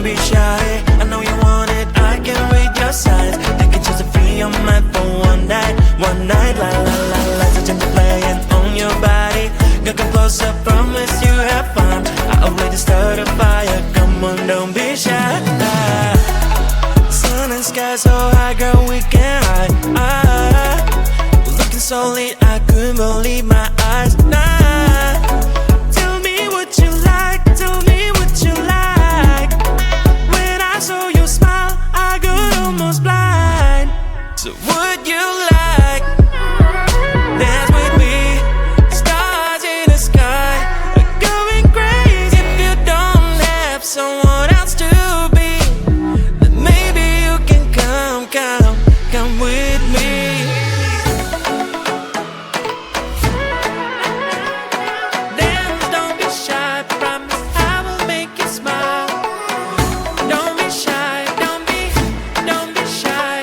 be shy. I know you want it, I can read your signs. You can choose to free your mind for one night. La la la la, such a playing on your body. Girl, come closer, promise you have fun. I already started a fire, come on, don't be shy. Sun and sky so high, girl, we can hide. Looking so lit, I couldn't believe my eyes. Tell me what you like, tell me what you like. When I saw you smile, I got almost blind. So would you like dance with me? Stars in the sky are going crazy. If you don't have someone else to be, then maybe you can come with me. Dance, don't be shy, promise I will make you smile. Don't be shy, don't be shy, don't be shy,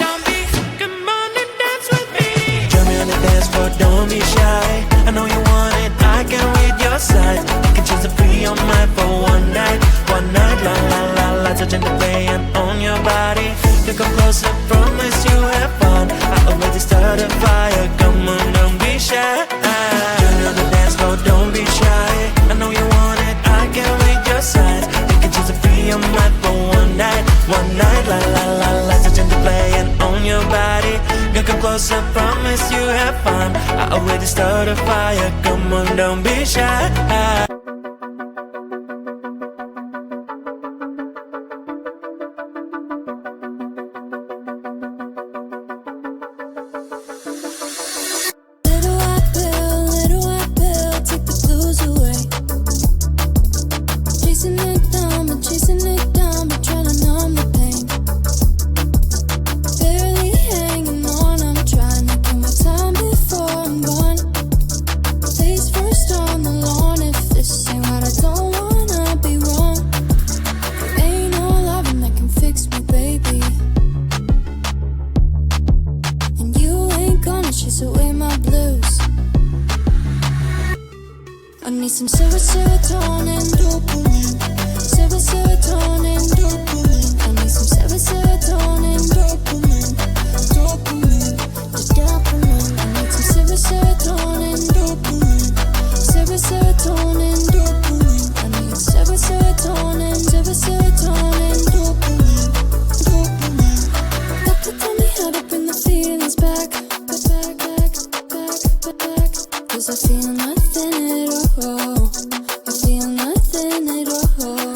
don't be. Come on and dance with me. Join me on the dance floor, don't be shy. I know you want it, I can read your signs. You can choose to free your mind for one night. La la la la, touching the playing on your body. You come closer, promise you have fun. I already started a fire, come on, don't be shy. Join me on the dance floor, don't be shy. I know you want it, I can read your signs. You can choose to free your mind for one night. La la la la, touching the playing on your body. You come closer, promise you have fun. I already started a fire, come on, don't be shy. Little white pill, take the blues away. Chasing it down, but trying to numb the pain. Barely hanging on, I'm trying to kill my time before I'm gone. Face first on the lawn, if this ain't right, I don't wanna be wrong. There ain't no loving that can fix me, baby. And you ain't gonna chase away my blues. I need some serotonin, dopamine. Serotonin, dopamine. I need some serotonin, dopamine. Dopamine, just dopamine. I need some serotonin, dopamine. Serotonin, dopamine. I need serotonin, dopamine. Dopamine. Doctor told me how to bring the feelings back. Cause I feel nothing at all. I feel nothing at all.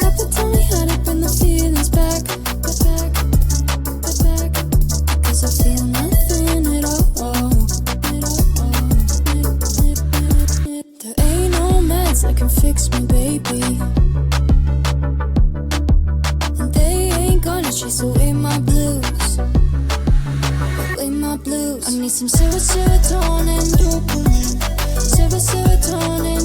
Doctor told me how to bring the feelings back. Cause I feel nothing at all. There ain't no meds that can fix me, baby. And they ain't gonna chase away my blues. Away my blues. I need some serotonin, dopamine. Serotonin,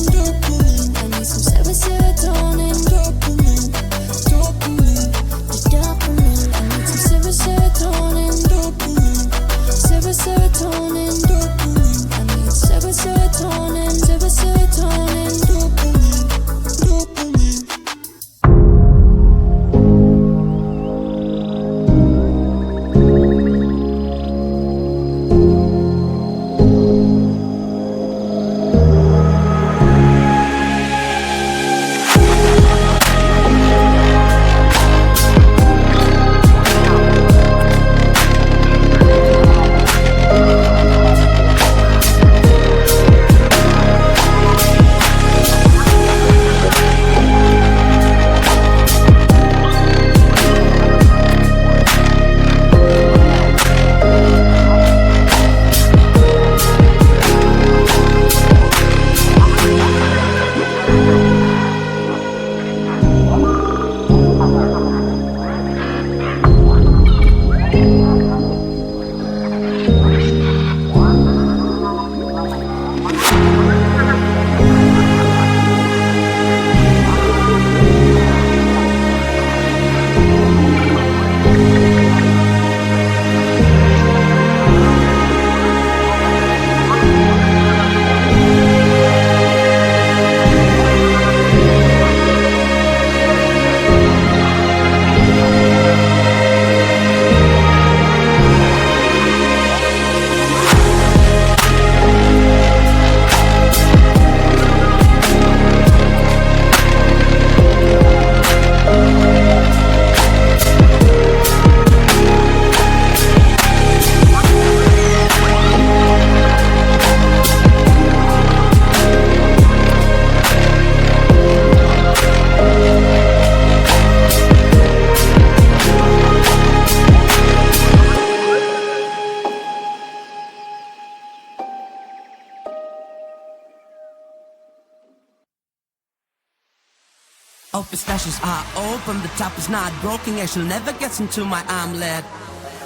Oh, pistachios are open, the top is not broken. Actually never gets into my omelet.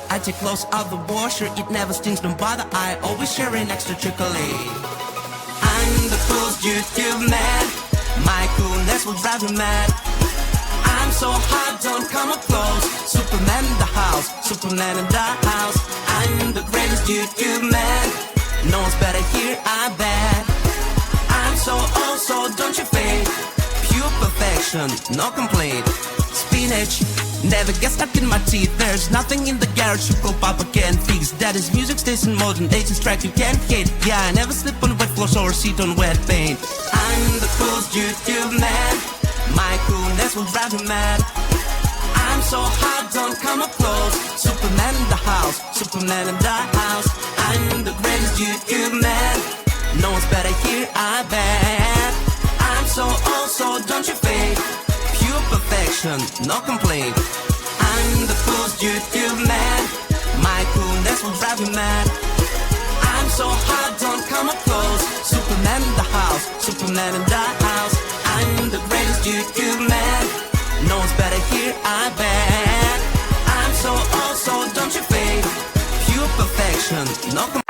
I take clothes out the washer, it never stings, don't bother. I always share an extra chocolate. I'm the coolest YouTube man. My coolness will drive you mad. I'm so hot, don't come up close. Superman in the house, Superman in the house. I'm the greatest YouTube man. No one's better here, I bet. I'm so old, so don't you fade. Pure perfection, no complaint. Spinach never gets stuck in my teeth. There's nothing in the garage you go Papa can't fix. That is music stays in motion, 18 tracks you can't hate. Yeah, I never slip on wet floors or sit on wet paint. I'm the coolest YouTube man. My coolness will drive you mad. I'm so hot, don't come up close. Superman in the house, Superman in the house. I'm the greatest YouTube man. No one's better here, I bet. I'm so old, so don't you fade. Pure perfection, no complaint. I'm the coolest YouTube man. My coolness will drive you mad. I'm so hot, don't come up close. Superman in the house, Superman in the house. I'm the greatest YouTube man. No one's better here, I bet. I'm so old, so don't you fade. Pure perfection, no complaint.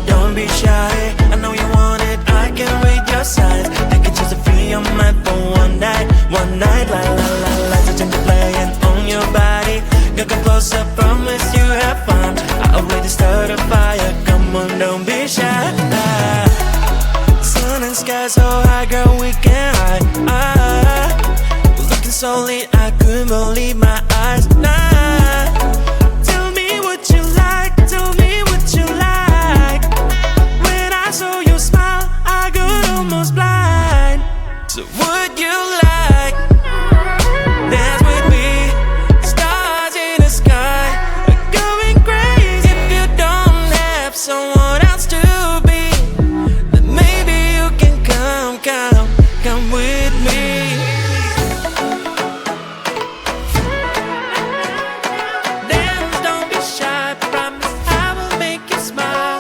Don't be shy, I know you want it, I can read your signs. I can choose to free your mind for one night, la la la la. So change the playing on your body. You come closer, promise you have fun. I already started a fire, come on, don't be shy. Sun and sky so high, girl, we can hide. Looking so lit, I couldn't believe my eyes. Tell me what you like, tell me what you like. When I saw your smile, I got almost blind. So would you like dance with me? Stars in the sky are going crazy. If you don't have someone else to be, then maybe you can come with me. Dance, don't be shy, promise I will make you smile.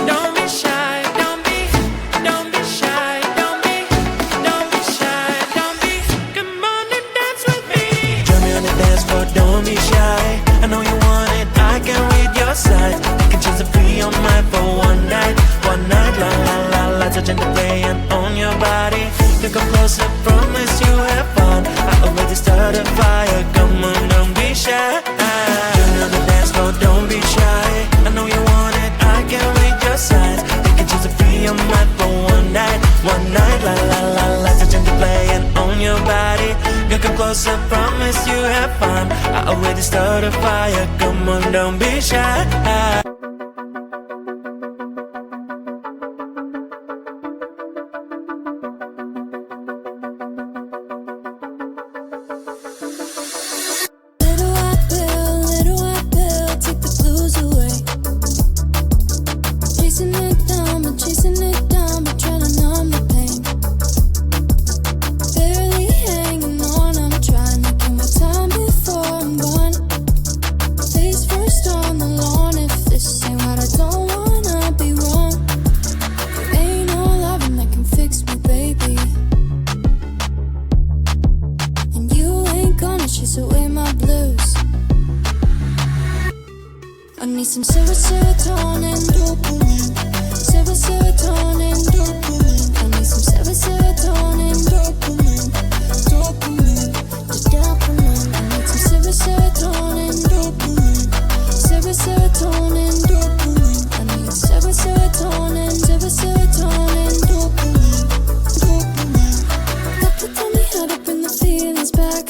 Don't be shy, don't be shy, don't be shy, don't be. Come on and dance with me. Join me on the dance floor, don't be shy. I know you want it, I can read your signs. I can choose to free your mind for one night, la la la la. Touching the play and on your body. You come closer, promise you have fun. I already started a fire, come on, don't be shy. Join me on the dance floor, don't be shy. I know you want it, I can read your signs. You can choose to free your mind for one night, la la la la. Touching the play and on your body. You come closer, promise you have fun. I already started a fire, come on, don't be shy. Little white pill, take the blues away. Chasing it down, but trying to numb the pain. Barely hanging on, I'm trying to kill my time before I'm gone. Face first on the lawn, if this ain't what I don't wanna be wrong. There ain't no loving that can fix me, baby. And you ain't gonna chase away my blues. I need some serotonin, dopamine. Serotonin, dopamine. I need some serotonin, dopamine. Dopamine, the dopamine. I need some serotonin, dopamine. Serotonin, dopamine. I need serotonin, dopamine. Dopamine. Got to tell me how to bring the feelings back.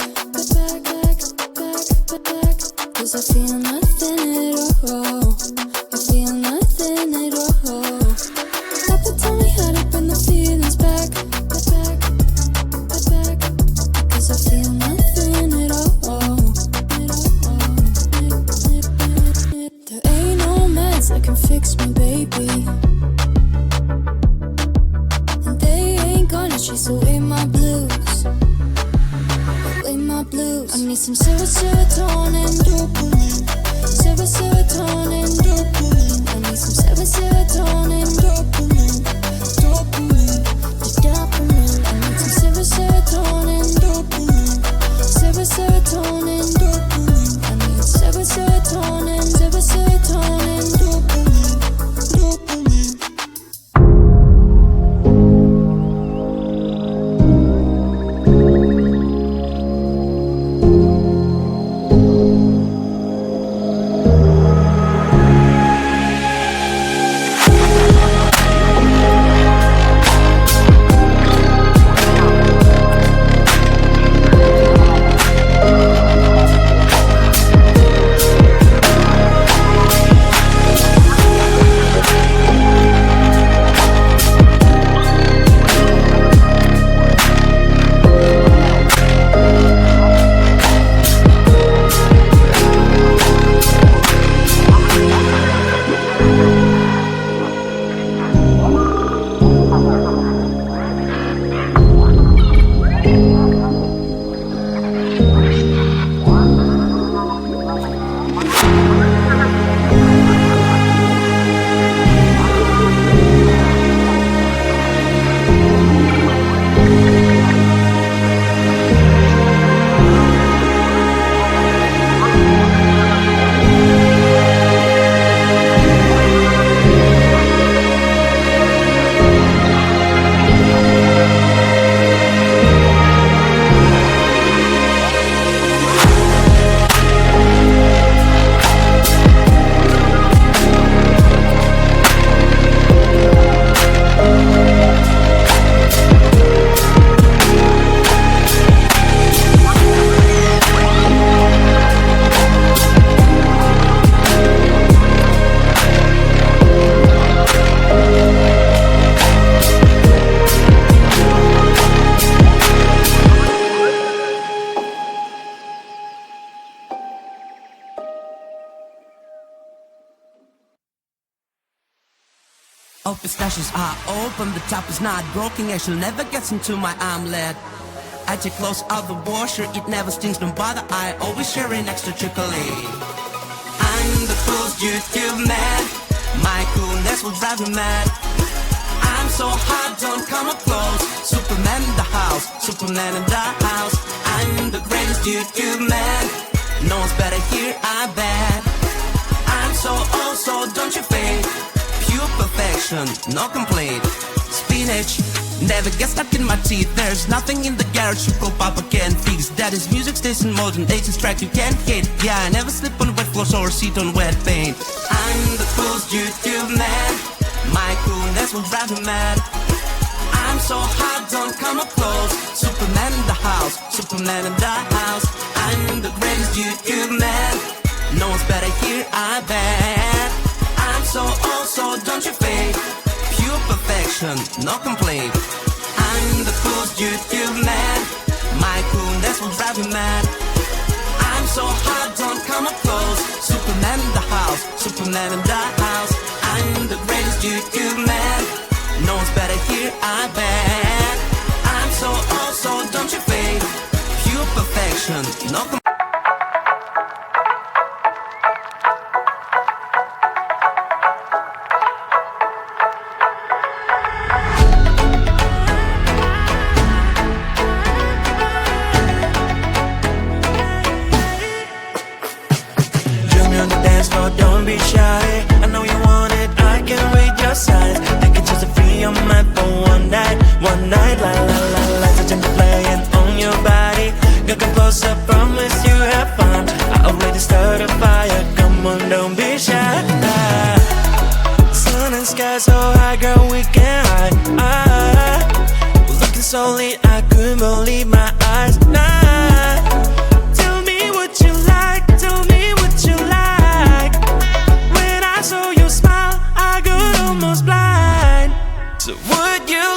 Cause I feel nothing at all. I feel nothing at all. Got to tell me how to bring the feelings back. Cause I feel nothing at all. Oh, pistachios are open, the top is not broken. Actually never gets into my omelet. I take clothes out the washer, it never stings, don't bother. I always share an extra chocolate. I'm the coolest YouTube man. My coolness will drive you mad. I'm so hot, don't come up close. Superman in the house, Superman in the house. I'm the greatest YouTube man. No one's better here, I bet. I'm so also, don't you fade. Pure perfection, no complaint. Spinach never gets stuck in my teeth. There's nothing in the garage you go papa can't fix. That is music stays in motion, 80s track you can't hit. Yeah, I never slip on wet floors or sit on wet paint. I'm the coolest YouTube man. My coolness will drive you mad. I'm so hot, don't come up close. Superman in the house, Superman in the house. I'm the greatest YouTube man. No one's better here, I bet. I'm so also, don't you fade. Pure perfection, no complaint. I'm the coolest YouTube man. My coolness will drive you mad. I'm so hot, don't come up close. Superman in the house, Superman in the house. I'm the greatest YouTube man. No one's better here, I bet. I'm so also, don't you fade. Pure perfection, no complaint. Don't be shy, I know you want it, I can read your signs. Take it just to free your mind for one night, la la la la. Touching and playing on your body, you come closer, promise you have fun. I already started a fire, come on, don't be shy. Sun and sky so high, girl, we can hide. Looking so lit, I couldn't believe my eyes. Tell me what you like, tell me what you like. When I saw your smile, I got almost blind. So would you